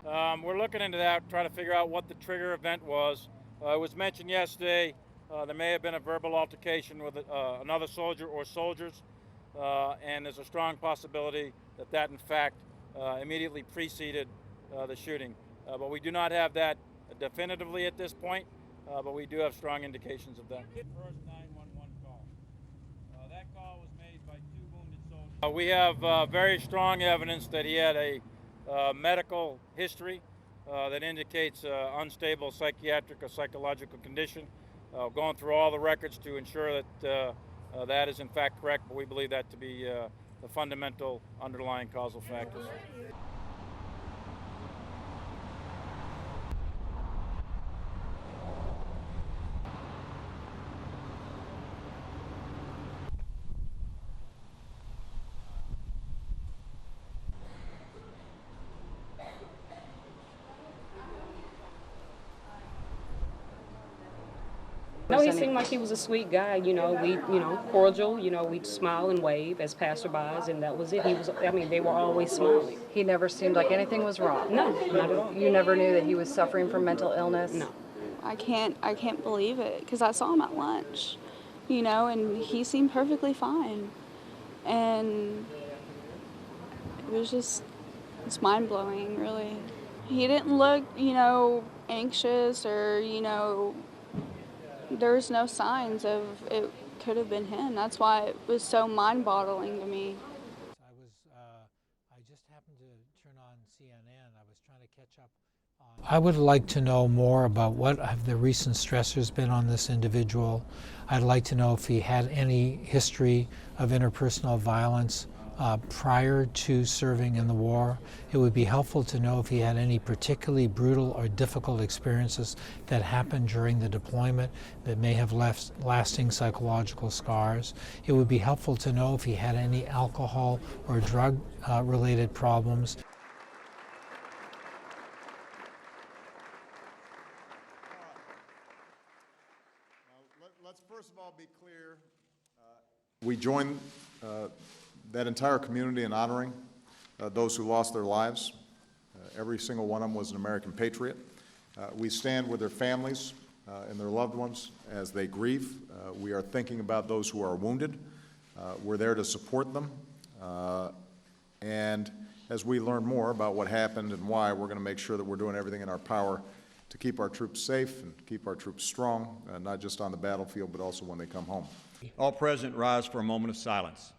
We're looking into that, trying to figure out what the trigger event was. It was mentioned yesterday there may have been a verbal altercation with another soldier or soldiers, and there's a strong possibility that that in fact immediately preceded the shooting. But we do not have that definitively at this point, but we do have strong indications of that. First 911 call. That call was made by 2 wounded soldiers. We have very strong evidence that he had a medical history that indicates unstable psychiatric or psychological condition. Going through all the records to ensure that that is in fact correct, but we believe that to be the fundamental underlying causal factors. No, he seemed like he was a sweet guy, cordial, we'd smile and wave as passerbys, and that was it. They were always smiling. He never seemed like anything was wrong. No, not at all. You never knew that he was suffering from mental illness? No. I can't believe it, because I saw him at lunch, and he seemed perfectly fine. And it's mind-blowing, really. He didn't look, anxious or, there's no signs of it could have been him. That's why it was so mind-boggling to me. I just happened to turn on CNN. I was trying to catch up on... I would like to know more about what have the recent stressors been on this individual. I'd like to know if he had any history of interpersonal violence prior to serving in the war. It would be helpful to know if he had any particularly brutal or difficult experiences that happened during the deployment that may have left lasting psychological scars. It would be helpful to know if he had any alcohol or drug related problems. Let's first of all be clear. We join that entire community in honoring those who lost their lives. Every single one of them was an American patriot. We stand with their families and their loved ones as they grieve. We are thinking about those who are wounded. We're there to support them. And as we learn more about what happened and why, we're going to make sure that we're doing everything in our power to keep our troops safe and keep our troops strong, not just on the battlefield, but also when they come home. All present rise for a moment of silence.